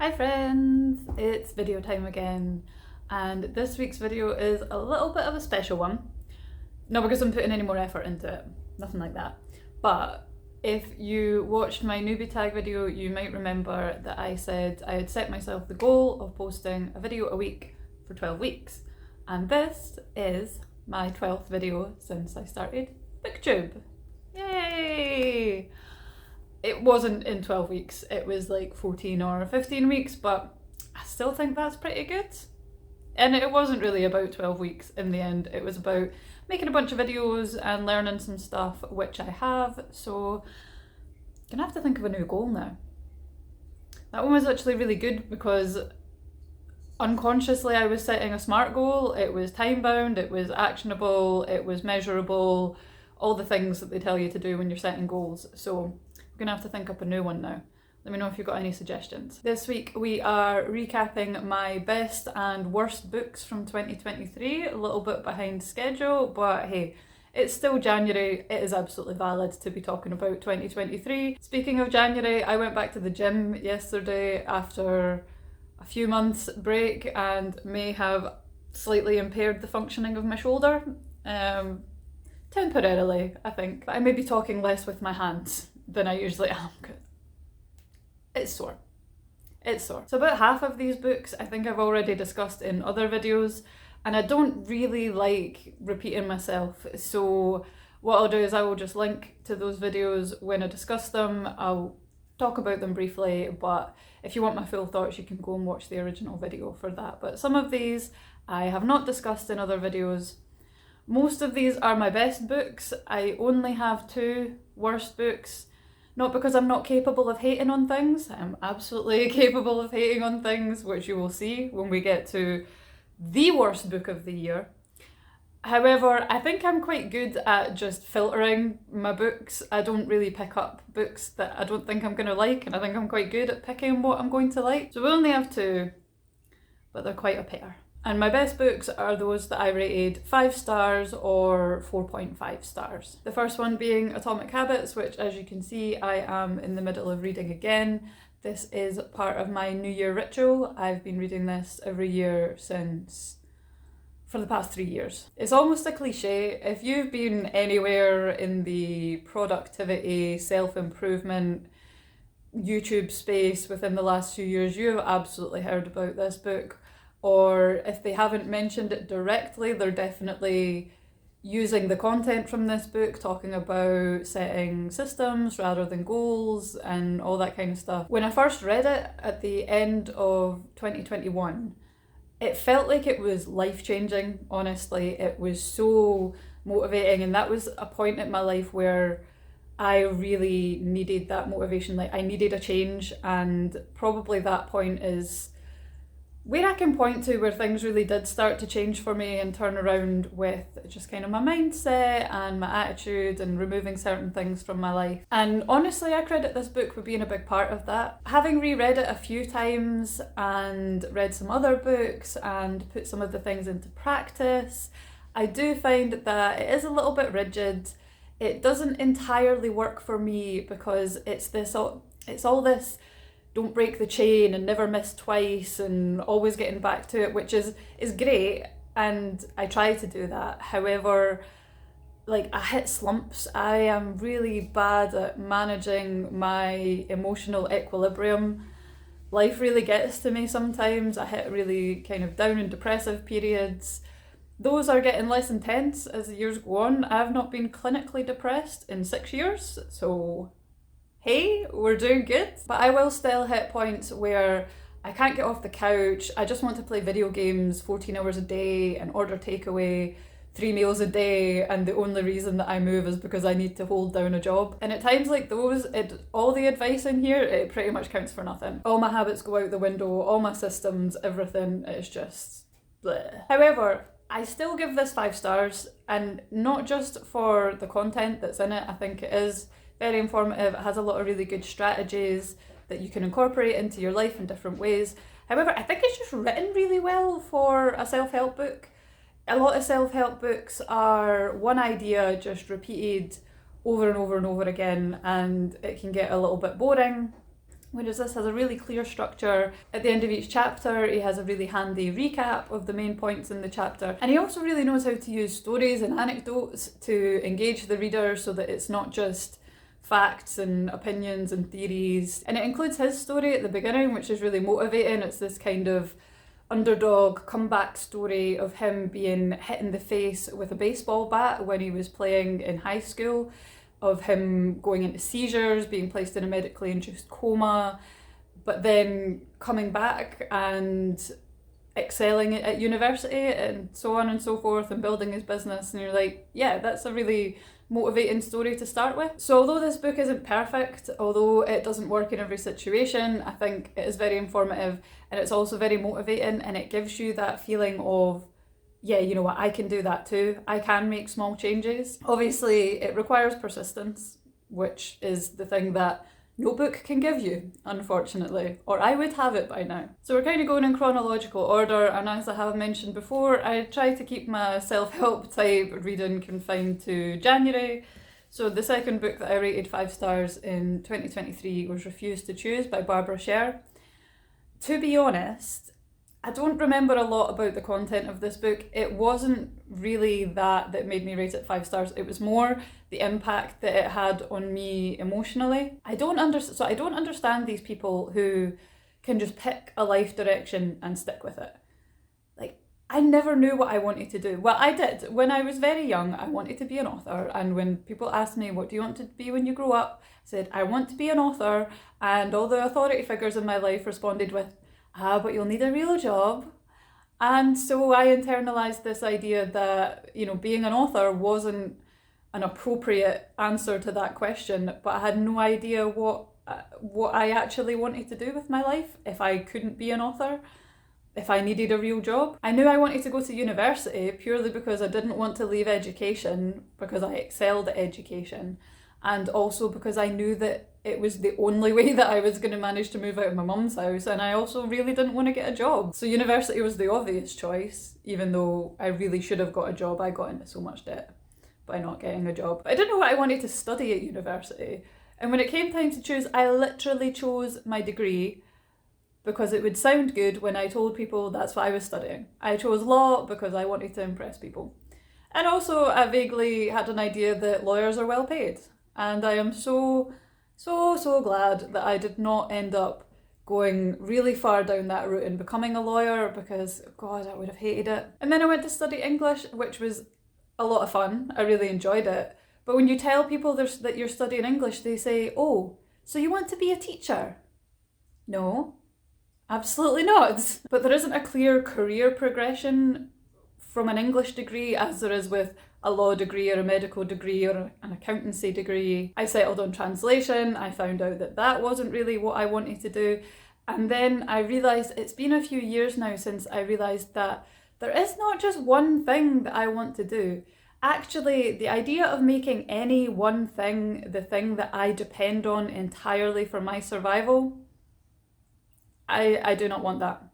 Hi friends, it's video time again, and this week's video is a little bit of a special one. Not because I'm putting any more effort into it, nothing like that, but if you watched my newbie tag video, you might remember that I said I had set myself the goal of posting a video a week for 12 weeks, and this is my 12th video since I started BookTube. Yay! It wasn't in 12 weeks, it was like 14 or 15 weeks, but I still think that's pretty good. And it wasn't really about 12 weeks in the end, it was about making a bunch of videos and learning some stuff, which I have, so I'm gonna have to think of a new goal now. That one was actually really good because unconsciously I was setting a SMART goal. It was time bound, it was actionable, it was measurable, all the things that they tell you to do when you're setting goals. So I'm gonna have to think up a new one now. Let me know if you've got any suggestions. This week we are recapping my best and worst books from 2023, a little bit behind schedule, but hey, it's still January, it is absolutely valid to be talking about 2023. Speaking of January, I went back to the gym yesterday after a few months break and may have slightly impaired the functioning of my shoulder. Temporarily, I think. But I may be talking less with my hands than I usually am. It's sore. It's sore. So about half of these books I think I've already discussed in other videos, and I don't really like repeating myself, so what I'll do is I will just link to those videos when I discuss them. I'll talk about them briefly, but if you want my full thoughts you can go and watch the original video for that. But some of these I have not discussed in other videos. Most of these are my best books. I only have 2 worst books. Not because I'm not capable of hating on things. I'm absolutely capable of hating on things, which you will see when we get to the worst book of the year. However, I think I'm quite good at just filtering my books. I don't really pick up books that I don't think I'm going to like, and I think I'm quite good at picking what I'm going to like. So we only have 2, but they're quite a pair. And my best books are those that I rated 5 stars or 4.5 stars. The first one being Atomic Habits, which as you can see I am in the middle of reading again. This is part of my New Year ritual. I've been reading this every year for the past 3 years. It's almost a cliche. If you've been anywhere in the productivity, self-improvement, YouTube space within the last few years, you have absolutely heard about this book. Or if they haven't mentioned it directly, they're definitely using the content from this book, talking about setting systems rather than goals and all that kind of stuff. When I first read it at the end of 2021, it felt like it was life-changing, honestly. It was so motivating, and that was a point in my life where I really needed that motivation. Like, I needed a change, and probably that point is where I can point to where things really did start to change for me and turn around with just kind of my mindset and my attitude and removing certain things from my life. And honestly, I credit this book for being a big part of that. Having reread it a few times and read some other books and put some of the things into practice, I do find that it is a little bit rigid. It doesn't entirely work for me because it's all this don't break the chain and never miss twice and always getting back to it, which is great, and I try to do that. However, like, I hit slumps. I am really bad at managing my emotional equilibrium. Life really gets to me sometimes. I hit really kind of down and depressive periods. Those are getting less intense as the years go on. I've not been clinically depressed in 6 years, so hey, we're doing good. But I will still hit points where I can't get off the couch. I just want to play video games 14 hours a day and order takeaway 3 meals a day, and the only reason that I move is because I need to hold down a job. And at times like those, all the advice in here, it pretty much counts for nothing. All my habits go out the window, all my systems, everything is just bleh. However, I still give this 5 stars, and not just for the content that's in it. I think it is very informative. It has a lot of really good strategies that you can incorporate into your life in different ways. However, I think it's just written really well for a self-help book. A lot of self-help books are one idea just repeated over and over and over again, and it can get a little bit boring. Whereas this has a really clear structure. At the end of each chapter, he has a really handy recap of the main points in the chapter. And he also really knows how to use stories and anecdotes to engage the reader so that it's not just facts and opinions and theories. And it includes his story at the beginning, which is really motivating. It's this kind of underdog comeback story of him being hit in the face with a baseball bat when he was playing in high school, of him going into seizures, being placed in a medically induced coma, but then coming back and excelling at university and so on and so forth, and building his business. And you're like, yeah, that's a really motivating story to start with. So although this book isn't perfect, although it doesn't work in every situation, I think it is very informative, and it's also very motivating, and it gives you that feeling of, yeah, you know what, I can do that too. I can make small changes. Obviously, it requires persistence, which is the thing that no book can give you, unfortunately, or I would have it by now. So we're kind of going in chronological order, and as I have mentioned before, I try to keep my self-help type reading confined to January. So the second book that I rated 5 stars in 2023 was Refuse to Choose by Barbara Sher. To be honest, I don't remember a lot about the content of this book. It wasn't really that made me rate it 5 stars. It was more the impact that it had on me emotionally. I don't understand these people who can just pick a life direction and stick with it. Like, I never knew what I wanted to do. Well, I did. When I was very young, I wanted to be an author. And when people asked me, what do you want to be when you grow up? I said, I want to be an author. And all the authority figures in my life responded with, but you'll need a real job. And so I internalized this idea that, you know, being an author wasn't an appropriate answer to that question, but I had no idea what I actually wanted to do with my life if I couldn't be an author, if I needed a real job. I knew I wanted to go to university purely because I didn't want to leave education, because I excelled at education, and also because I knew that it was the only way that I was going to manage to move out of my mum's house, and I also really didn't want to get a job. So university was the obvious choice, even though I really should have got a job. I got into so much debt by not getting a job. But I didn't know what I wanted to study at university. And when it came time to choose, I literally chose my degree because it would sound good when I told people that's what I was studying. I chose law because I wanted to impress people. And also I vaguely had an idea that lawyers are well paid. And I am so glad that I did not end up going really far down that route and becoming a lawyer, because, God, I would have hated it. And then I went to study English, which was a lot of fun. I really enjoyed it. But when you tell people that you're studying English, they say, oh, so you want to be a teacher? No, absolutely not. But there isn't a clear career progression from an English degree as there is with a law degree or a medical degree or an accountancy degree. I settled on translation. I found out that wasn't really what I wanted to do. And then I realised, it's been a few years now since I realised that there is not just one thing that I want to do. Actually, the idea of making any one thing the thing that I depend on entirely for my survival, I do not want that.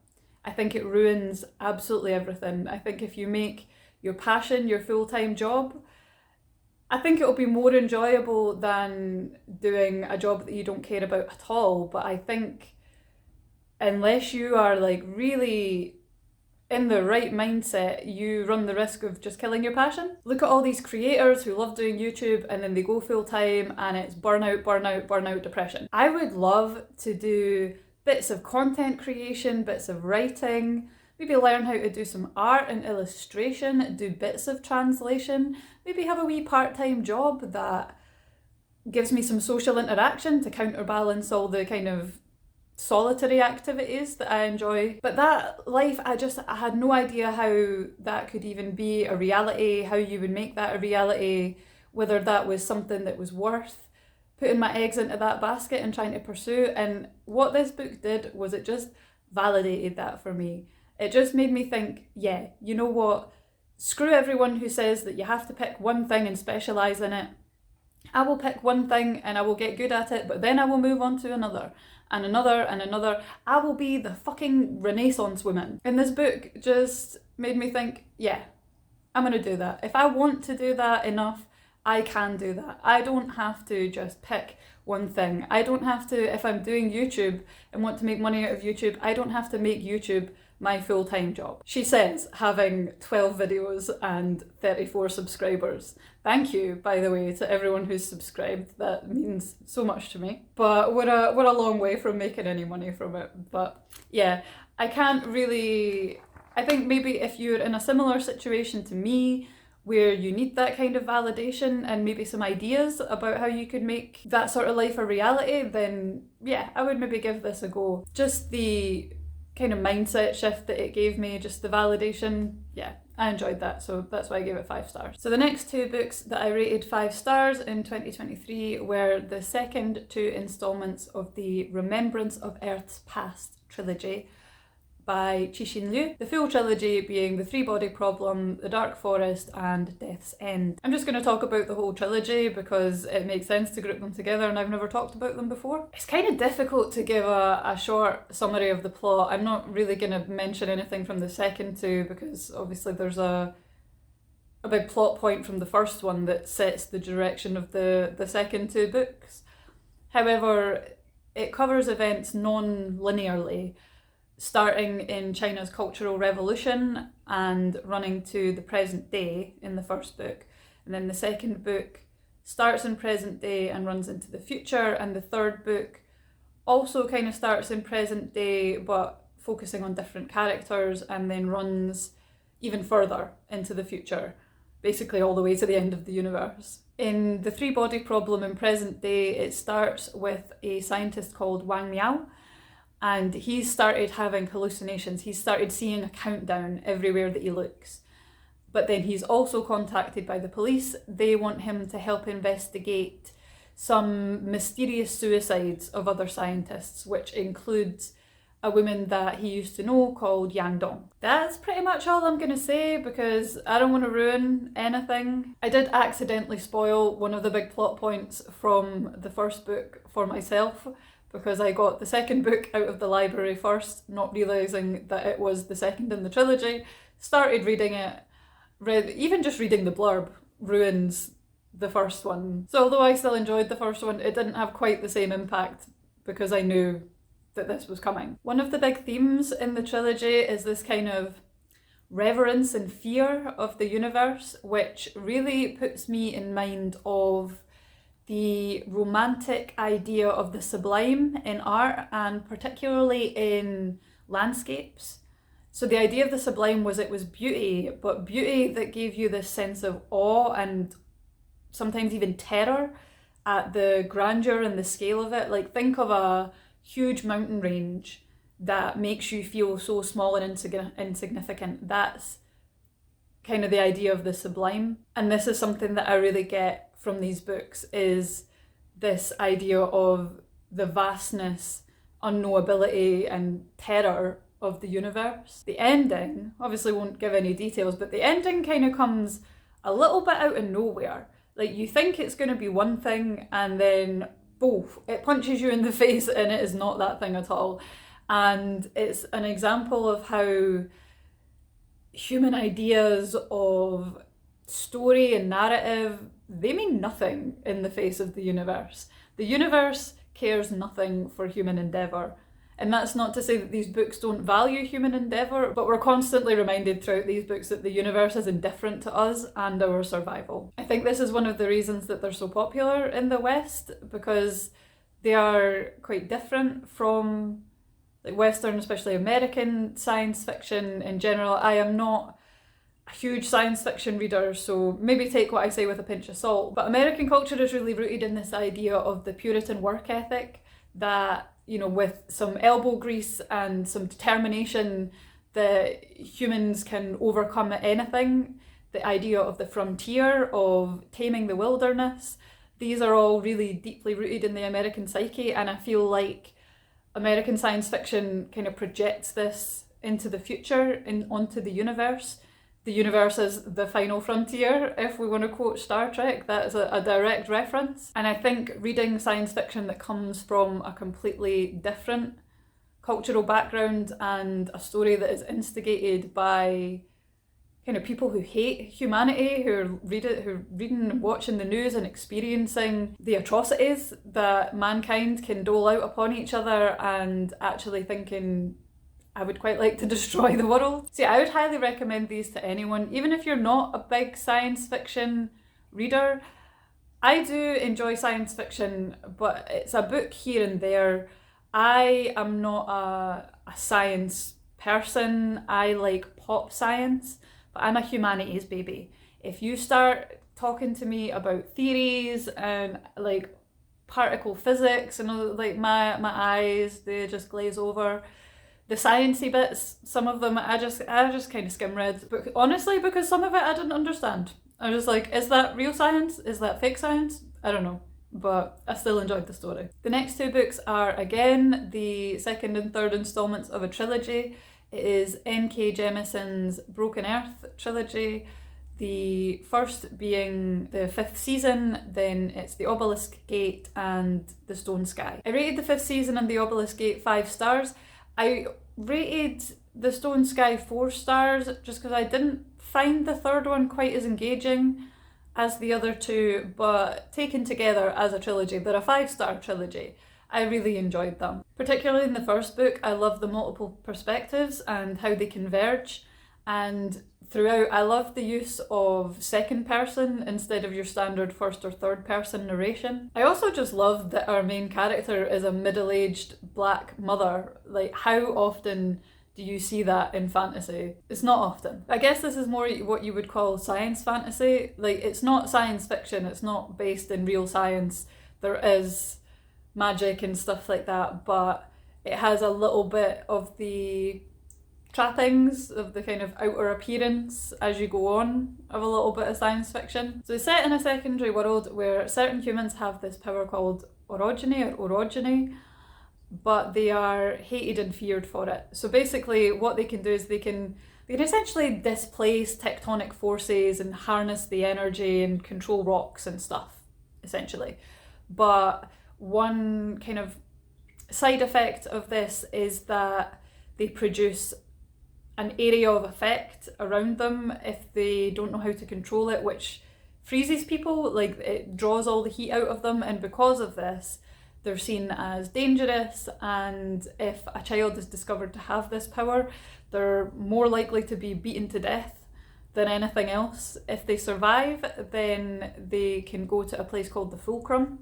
I think it ruins absolutely everything. I think if you make your passion your full-time job, I think it'll be more enjoyable than doing a job that you don't care about at all. But I think unless you are like really in the right mindset, you run the risk of just killing your passion. Look at all these creators who love doing YouTube and then they go full-time and it's burnout, depression. I would love to do bits of content creation, bits of writing, maybe learn how to do some art and illustration, do bits of translation, maybe have a wee part-time job that gives me some social interaction to counterbalance all the kind of solitary activities that I enjoy. But that life, I had no idea how that could even be a reality, how you would make that a reality, whether that was something that was worth putting my eggs into that basket and trying to pursue. And what this book did was it just validated that for me. It just made me think, yeah, you know what? Screw everyone who says that you have to pick one thing and specialise in it. I will pick one thing and I will get good at it, but then I will move on to another and another and another. I will be the fucking Renaissance woman. And this book just made me think, yeah, I'm going to do that. If I want to do that enough, I can do that. I don't have to just pick one thing. I don't have to, if I'm doing YouTube and want to make money out of YouTube, I don't have to make YouTube my full-time job. She says, having 12 videos and 34 subscribers. Thank you, by the way, to everyone who's subscribed. That means so much to me. But we're a long way from making any money from it. But yeah, I can't really... I think maybe if you're in a similar situation to me, where you need that kind of validation and maybe some ideas about how you could make that sort of life a reality, then yeah, I would maybe give this a go. Just the kind of mindset shift that it gave me, just the validation, yeah, I enjoyed that, so that's why I gave it 5 stars. So the next 2 books that I rated 5 stars in 2023 were the second 2 installments of the Remembrance of Earth's Past trilogy by Cixin Liu, the full trilogy being The Three-Body Problem, The Dark Forest and Death's End. I'm just going to talk about the whole trilogy because it makes sense to group them together and I've never talked about them before. It's kind of difficult to give a short summary of the plot. I'm not really going to mention anything from the second 2 because obviously there's a big plot point from the first one that sets the direction of the second 2 books. However, it covers events non-linearly, starting in China's Cultural Revolution and running to the present day in the first book. And then the second book starts in present day and runs into the future, and the third book also kind of starts in present day but focusing on different characters and then runs even further into the future, basically all the way to the end of the universe. In The Three-Body Problem in present day, it starts with a scientist called Wang Miao, and he's started having hallucinations. He's started seeing a countdown everywhere that he looks. But then he's also contacted by the police. They want him to help investigate some mysterious suicides of other scientists, which includes a woman that he used to know called Yang Dong. That's pretty much all I'm going to say because I don't want to ruin anything. I did accidentally spoil one of the big plot points from the first book for myself, because I got the second book out of the library first, not realising that it was the second in the trilogy, started reading it, even just reading the blurb ruins the first one. So although I still enjoyed the first one, it didn't have quite the same impact because I knew that this was coming. One of the big themes in the trilogy is this kind of reverence and fear of the universe, which really puts me in mind of the romantic idea of the sublime in art and particularly in landscapes. So the idea of the sublime was it was beauty, but beauty that gave you this sense of awe and sometimes even terror at the grandeur and the scale of it. Like, think of a huge mountain range that makes you feel so small and insignificant. That's kind of the idea of the sublime. And this is something that I really get from these books, is this idea of the vastness, unknowability and terror of the universe. The ending, obviously won't give any details, but the ending kind of comes a little bit out of nowhere. Like, you think it's going to be one thing and then boom, it punches you in the face and it is not that thing at all. And it's an example of how human ideas of story and narrative, they mean nothing in the face of the universe. The universe cares nothing for human endeavour. And that's not to say that these books don't value human endeavour, but we're constantly reminded throughout these books that the universe is indifferent to us and our survival. I think this is one of the reasons that they're so popular in the West, because they are quite different from like Western, especially American science fiction in general. I am not a huge science fiction reader, so maybe take what I say with a pinch of salt. But American culture is really rooted in this idea of the Puritan work ethic that, you know, with some elbow grease and some determination, that humans can overcome anything. The idea of the frontier, of taming the wilderness, these are all really deeply rooted in the American psyche, and I feel like American science fiction kind of projects this into the future and onto the universe. The universe is the final frontier, if we want to quote Star Trek. That is a direct reference. And I think reading science fiction that comes from a completely different cultural background and a story that is instigated by kind of people who hate humanity, who are reading and watching the news and experiencing the atrocities that mankind can dole out upon each other, and actually thinking, I would quite like to destroy the world. See, I would highly recommend these to anyone, even if you're not a big science fiction reader. I do enjoy science fiction, but it's a book here and there. I am not a science person. I like pop science, but I'm a humanities baby. If you start talking to me about theories and like particle physics and like my eyes, they just glaze over. The sciencey bits, some of them I just kind of skim read. But honestly, because some of it I didn't understand. I was like, is that real science? Is that fake science? I don't know. But I still enjoyed the story. The next two books are again the second and third installments of a trilogy. It is N.K. Jemison's Broken Earth trilogy. The first being the fifth season, then it's The Obelisk Gate and The Stone Sky. I rated the fifth season and The Obelisk Gate 5 stars. I rated The Stone Sky 4 stars just because I didn't find the third one quite as engaging as the other two, but taken together as a trilogy, they're a 5-star trilogy. I really enjoyed them. Particularly in the first book, I love the multiple perspectives and how they converge, and throughout I love the use of second person instead of your standard first or third person narration. I also just love that our main character is a middle-aged black mother. Like, how often do you see that in fantasy? It's not often. I guess this is more what you would call science fantasy. Like, it's not science fiction, it's not based in real science. There is magic and stuff like that, but it has a little bit of the trappings of the kind of outer appearance as you go on of a little bit of science fiction. So it's set in a secondary world where certain humans have this power called orogeny, but they are hated and feared for it. So basically what they can do is they can essentially displace tectonic forces and harness the energy and control rocks and stuff, essentially. But one kind of side effect of this is that they produce an area of effect around them if they don't know how to control it, which freezes people. Like, it draws all the heat out of them, and because of this they're seen as dangerous, and if a child is discovered to have this power, they're more likely to be beaten to death than anything else. If they survive, then they can go to a place called the Fulcrum,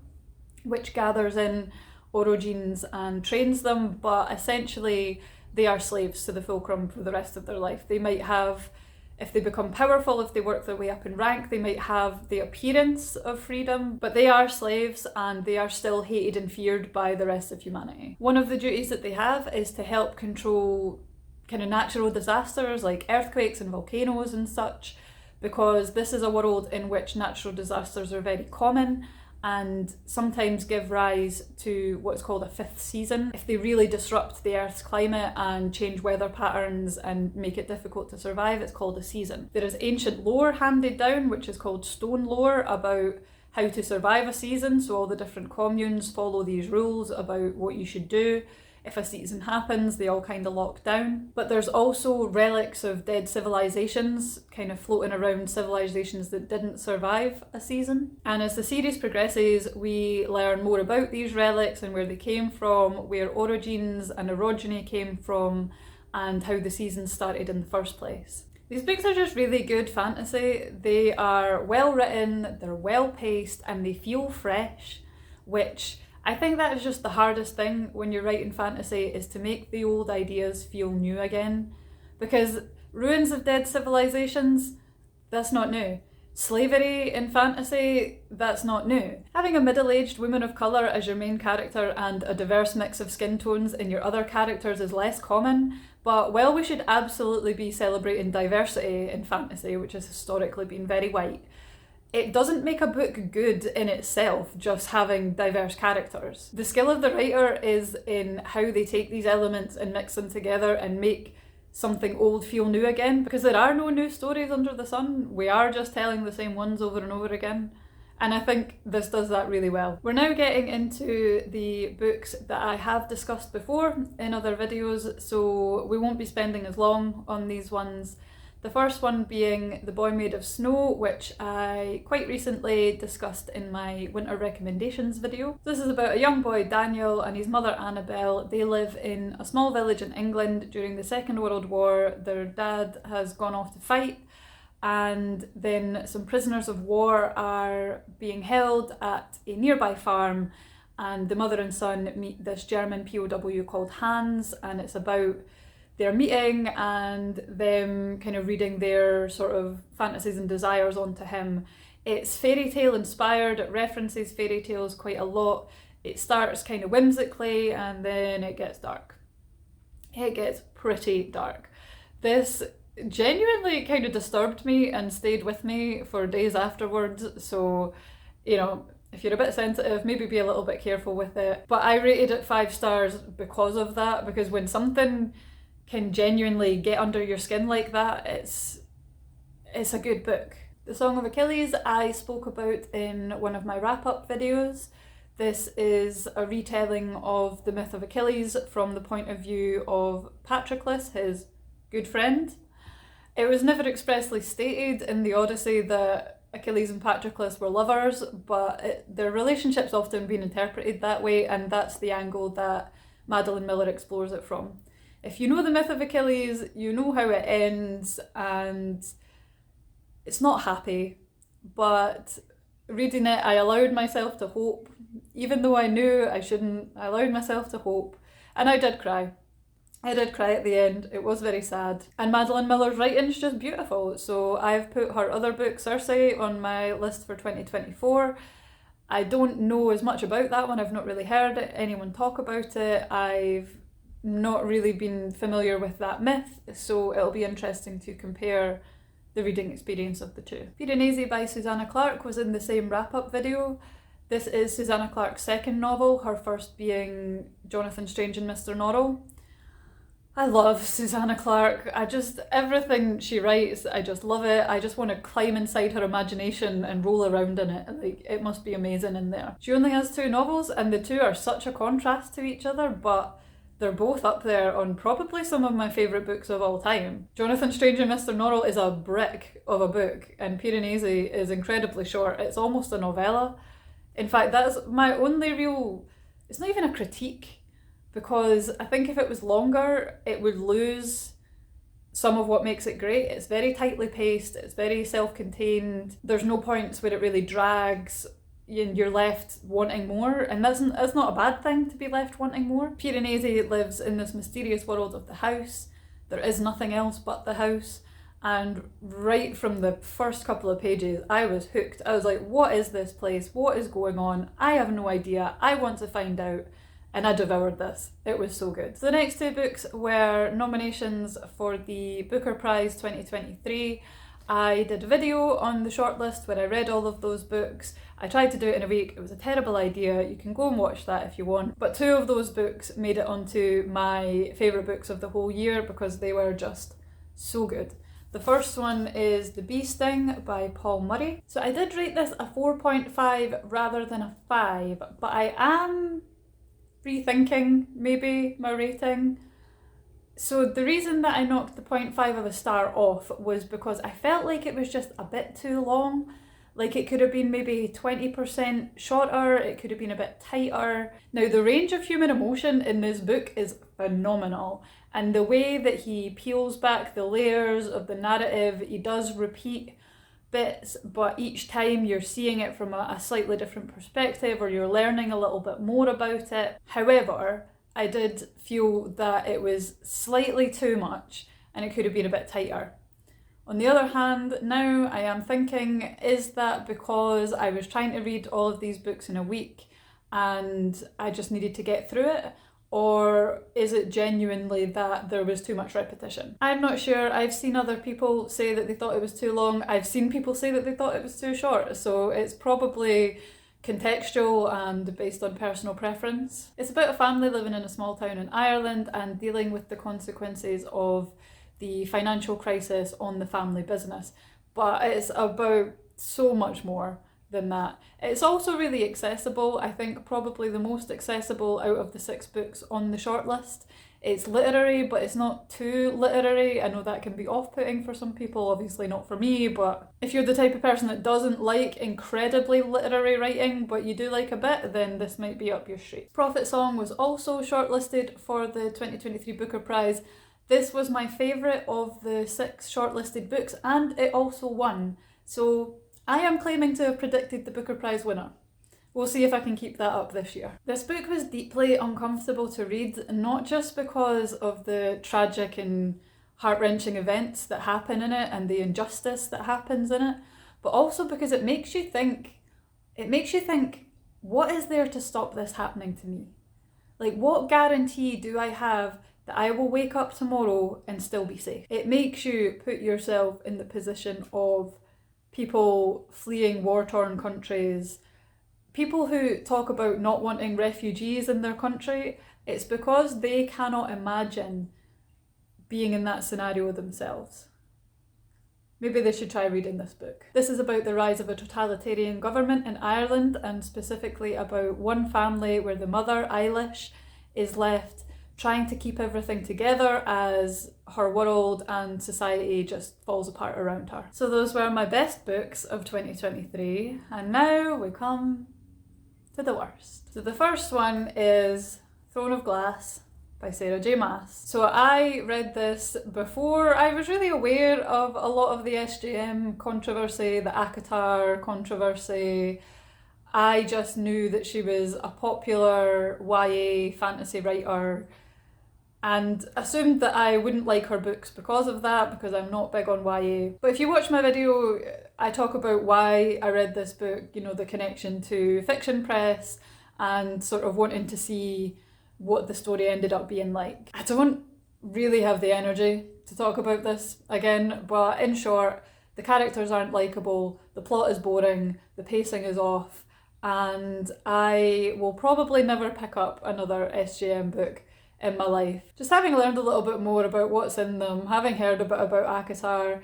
which gathers in orogenes and trains them, but essentially they are slaves to the Fulcrum for the rest of their life. They might have, if they become powerful, if they work their way up in rank, they might have the appearance of freedom, but they are slaves and they are still hated and feared by the rest of humanity. One of the duties that they have is to help control kind of natural disasters like earthquakes and volcanoes and such, because this is a world in which natural disasters are very common and sometimes give rise to what's called a fifth season. If they really disrupt the Earth's climate and change weather patterns and make it difficult to survive, it's called a season. There is ancient lore handed down, which is called stone lore, about how to survive a season. So all the different communes follow these rules about what you should do. If a season happens, they all kind of lock down. But there's also relics of dead civilizations kind of floating around, civilizations that didn't survive a season. And as the series progresses, we learn more about these relics and where they came from, where orogenes and orogeny came from, and how the season started in the first place. These books are just really good fantasy. They are well written, they're well paced, and they feel fresh, which I think that is just the hardest thing when you're writing fantasy, is to make the old ideas feel new again. Because ruins of dead civilizations, that's not new. Slavery in fantasy, that's not new. Having a middle-aged woman of colour as your main character and a diverse mix of skin tones in your other characters is less common, but while we should absolutely be celebrating diversity in fantasy, which has historically been very white, it doesn't make a book good in itself just having diverse characters. The skill of the writer is in how they take these elements and mix them together and make something old feel new again, because there are no new stories under the sun. We are just telling the same ones over and over again. And I think this does that really well. We're now getting into the books that I have discussed before in other videos, so we won't be spending as long on these ones. The first one being The Boy Made of Snow, which I quite recently discussed in my winter recommendations video. This is about a young boy, Daniel, and his mother, Annabelle. They live in a small village in England during the Second World War. Their dad has gone off to fight, and then some prisoners of war are being held at a nearby farm, and the mother and son meet this German POW called Hans, and it's about their meeting and them kind of reading their sort of fantasies and desires onto him. It's fairy tale inspired, it references fairy tales quite a lot. It starts kind of whimsically and then it gets dark. It gets pretty dark. This genuinely kind of disturbed me and stayed with me for days afterwards, so, you know, if you're a bit sensitive, maybe be a little bit careful with it. But I rated it 5 stars because of that, because when something can genuinely get under your skin like that, it's a good book. The Song of Achilles I spoke about in one of my wrap-up videos. This is a retelling of the myth of Achilles from the point of view of Patroclus, his good friend. It was never expressly stated in the Odyssey that Achilles and Patroclus were lovers, but their relationship's often been interpreted that way, and that's the angle that Madeline Miller explores it from. If you know the myth of Achilles, you know how it ends, and it's not happy, but reading it, I allowed myself to hope. Even though I knew I shouldn't, I allowed myself to hope, and I did cry. I did cry at the end. It was very sad. And Madeline Miller's writing's just beautiful, so I've put her other book, Circe, on my list for 2024. I don't know as much about that one. I've not really heard anyone talk about it. I've not really been familiar with that myth, so it'll be interesting to compare the reading experience of the two. Piranesi by Susanna Clarke was in the same wrap-up video. This is Susanna Clarke's second novel, her first being Jonathan Strange and Mr. Norrell. I love Susanna Clarke. Everything she writes, I just love it. I just want to climb inside her imagination and roll around in it. Like, it must be amazing in there. She only has 2 novels, and the 2 are such a contrast to each other, but they're both up there on probably some of my favourite books of all time. Jonathan Strange and Mr. Norrell is a brick of a book, and Piranesi is incredibly short. It's almost a novella. In fact, that's my only real... It's not even a critique, because I think if it was longer, it would lose some of what makes it great. It's very tightly paced, it's very self-contained, there's no points where it really drags, and you're left wanting more, and that's not a bad thing to be left wanting more. Piranesi lives in this mysterious world of the house. There is nothing else but the house, and right from the first couple of pages I was hooked. I was like, what is this place? What is going on? I have no idea. I want to find out. And I devoured this. It was so good. So the next 2 books were nominations for the Booker Prize 2023. I did a video on the shortlist where I read all of those books. I tried to do it in a week. It was a terrible idea. You can go and watch that if you want. But 2 of those books made it onto my favourite books of the whole year because they were just so good. The first one is The Bee Sting by Paul Murray. So I did rate this a 4.5 rather than a 5, but I am rethinking maybe my rating. So the reason that I knocked the 0.5 of a star off was because I felt like it was just a bit too long. Like, it could have been maybe 20% shorter, it could have been a bit tighter. Now, the range of human emotion in this book is phenomenal, and the way that he peels back the layers of the narrative, he does repeat bits, but each time you're seeing it from a slightly different perspective, or you're learning a little bit more about it. However, I did feel that it was slightly too much and it could have been a bit tighter. On the other hand, now I am thinking, is that because I was trying to read all of these books in a week and I just needed to get through it? Or is it genuinely that there was too much repetition? I'm not sure. I've seen other people say that they thought it was too long. I've seen people say that they thought it was too short. So it's probably contextual and based on personal preference. It's about a family living in a small town in Ireland and dealing with the consequences of the financial crisis on the family business. But it's about so much more than that. It's also really accessible. I think probably the most accessible out of the 6 books on the shortlist. It's literary, but it's not too literary. I know that can be off-putting for some people, obviously not for me, but if you're the type of person that doesn't like incredibly literary writing, but you do like a bit, then this might be up your street. Prophet Song was also shortlisted for the 2023 Booker Prize. This was my favourite of the 6 shortlisted books, and it also won. So I am claiming to have predicted the Booker Prize winner. We'll see if I can keep that up this year. This book was deeply uncomfortable to read, not just because of the tragic and heart-wrenching events that happen in it and the injustice that happens in it, but also because it makes you think, what is there to stop this happening to me? Like, what guarantee do I have that I will wake up tomorrow and still be safe? It makes you put yourself in the position of people fleeing war-torn countries, people who talk about not wanting refugees in their country. It's because they cannot imagine being in that scenario themselves. Maybe they should try reading this book. This is about the rise of a totalitarian government in Ireland, and specifically about one family where the mother, Eilish, is left trying to keep everything together as her world and society just falls apart around her. So those were my best books of 2023, and now we come to the worst. So the first one is Throne of Glass by Sarah J. Maas. So I read this before I was really aware of a lot of the SJM controversy, the ACOTAR controversy. I just knew that she was a popular YA fantasy writer and assumed that I wouldn't like her books because of that, because I'm not big on YA. But if you watch my video, I talk about why I read this book, you know, the connection to fiction press and sort of wanting to see what the story ended up being like. I don't really have the energy to talk about this again, but in short, the characters aren't likeable, the plot is boring, the pacing is off, and I will probably never pick up another SJM book in my life. Just having learned a little bit more about what's in them, having heard a bit about ACOTAR,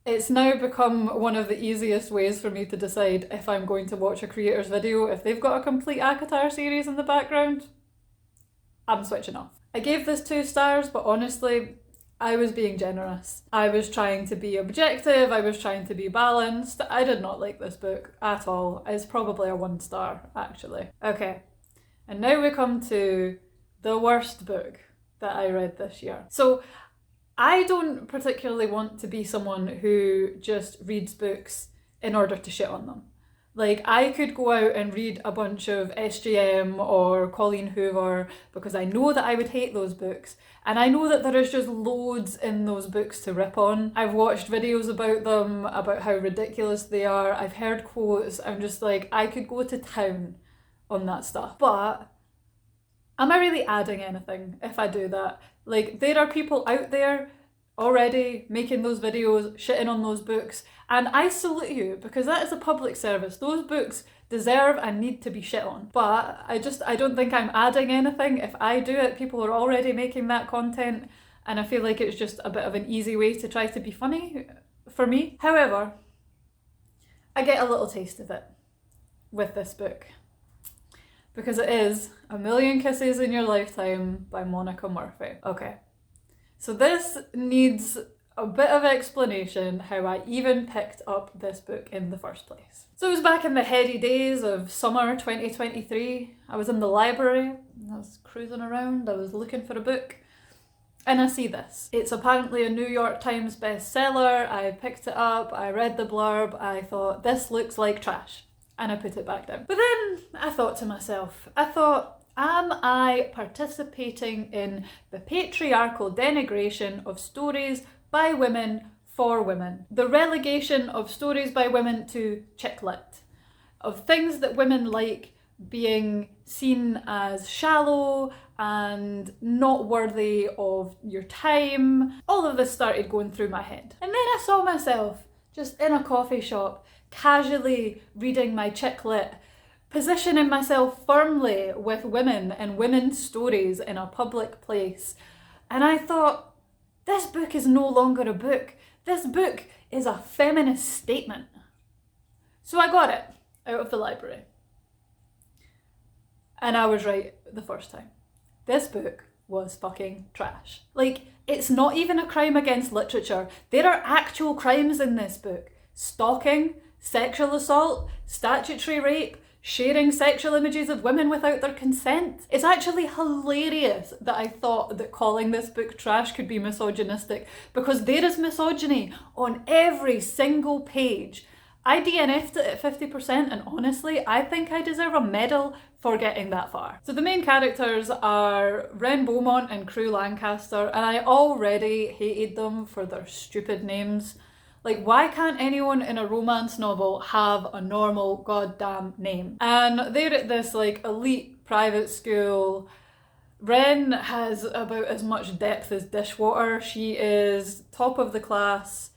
it's now become one of the easiest ways for me to decide if I'm going to watch a creator's video. If they've got a complete ACOTAR series in the background, I'm switching off. I gave this 2 stars, but honestly, I was being generous. I was trying to be objective, I was trying to be balanced. I did not like this book at all. It's probably a 1 star, actually. Okay, and now we come to the worst book that I read this year. So I don't particularly want to be someone who just reads books in order to shit on them. Like, I could go out and read a bunch of SJM or Colleen Hoover because I know that I would hate those books, and I know that there is just loads in those books to rip on. I've watched videos about them, about how ridiculous they are, I've heard quotes, I'm just like, I could go to town on that stuff. But am I really adding anything if I do that? Like, there are people out there already making those videos, shitting on those books, and I salute you, because that is a public service. Those books deserve and need to be shit on. But I don't think I'm adding anything. If I do it, people are already making that content, and I feel like it's just a bit of an easy way to try to be funny for me. However, I get a little taste of it with this book, because it is A Million Kisses in Your Lifetime by Monica Murphy. Okay, so this needs a bit of explanation how I even picked up this book in the first place. So it was back in the heady days of summer 2023. I was in the library, I was cruising around, I was looking for a book, and I see this. It's apparently a New York Times bestseller. I picked it up, I read the blurb, I thought, this looks like trash, and I put it back down. But then I thought to myself, am I participating in the patriarchal denigration of stories by women for women? The relegation of stories by women to chick lit, of things that women like being seen as shallow and not worthy of your time. All of this started going through my head. And then I saw myself just in a coffee shop, casually reading my chick lit, positioning myself firmly with women and women's stories in a public place. And I thought, this book is no longer a book. This book is a feminist statement. So I got it. out of the library. And I was right the first time. This book was fucking trash. Like, it's not even a crime against literature. There are actual crimes in this book. Stalking, sexual assault, statutory rape, sharing sexual images of women without their consent. It's actually hilarious that I thought that calling this book trash could be misogynistic, because there is misogyny on every single page. I DNF'd it at 50%, and honestly, I think I deserve a medal for getting that far. So the main characters are Wren Beaumont and Crew Lancaster, and I already hated them for their stupid names. Like, why can't anyone in a romance novel have a normal goddamn name? And they're at this like elite private school. Wren has about as much depth as dishwater. She is top of the class.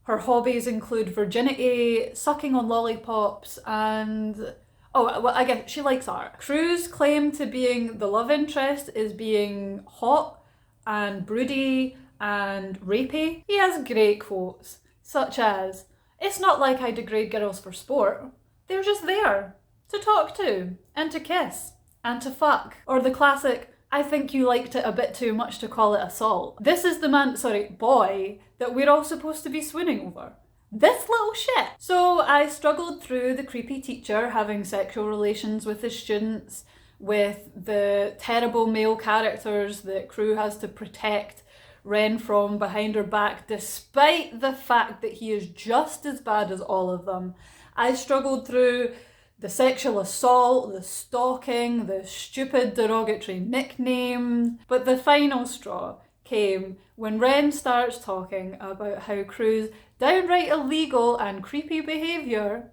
Her hobbies include virginity, sucking on lollipops, and oh, well, I guess she likes art. Crew's claim to being the love interest is being hot and broody and rapey. He has great quotes, such as, "It's not like I degrade girls for sport. They're just there to talk to, and to kiss, and to fuck." Or the classic, "I think you liked it a bit too much to call it assault." This is the boy that we're all supposed to be swooning over. This little shit. So I struggled through the creepy teacher having sexual relations with his students, with the terrible male characters that Crew has to protect Wren from behind her back, despite the fact that he is just as bad as all of them. I struggled through the sexual assault, the stalking, the stupid derogatory nicknames, but the final straw came when Wren starts talking about how Crew's downright illegal and creepy behaviour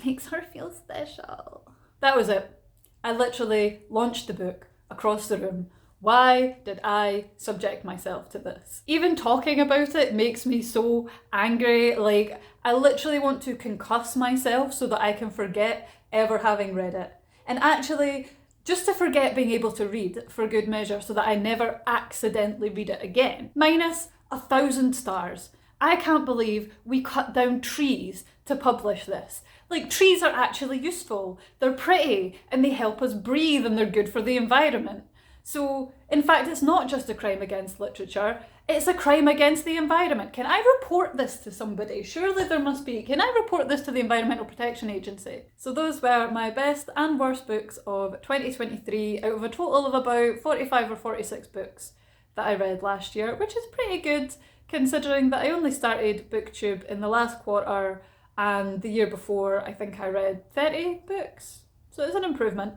makes her feel special. That was it. I literally launched the book across the room. Why did I subject myself to this? Even talking about it makes me so angry. Like, I literally want to concuss myself so that I can forget ever having read it. And actually, just to forget being able to read for good measure so that I never accidentally read it again. Minus 1,000 stars. I can't believe we cut down trees to publish this. Like, trees are actually useful. They're pretty and they help us breathe and they're good for the environment. So, in fact, it's not just a crime against literature, it's a crime against the environment. Can I report this to somebody? Surely there must be. Can I report this to the Environmental Protection Agency? So those were my best and worst books of 2023 out of a total of about 45 or 46 books that I read last year, which is pretty good considering that I only started BookTube in the last quarter, and the year before I think I read 30 books. So it's an improvement.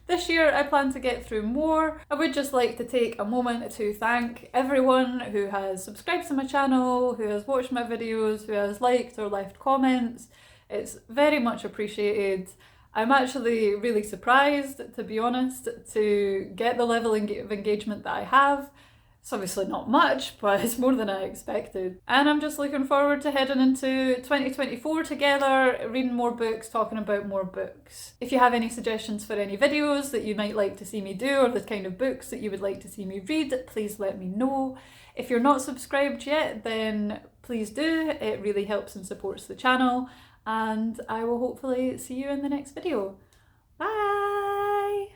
This year I plan to get through more. I would just like to take a moment to thank everyone who has subscribed to my channel, who has watched my videos, who has liked or left comments. It's very much appreciated. I'm actually really surprised, to be honest, to get the level of engagement that I have. It's obviously not much, but it's more than I expected. And I'm just looking forward to heading into 2024 together, reading more books, talking about more books. If you have any suggestions for any videos that you might like to see me do, or the kind of books that you would like to see me read, please let me know. If you're not subscribed yet, then please do. It really helps and supports the channel. And I will hopefully see you in the next video. Bye!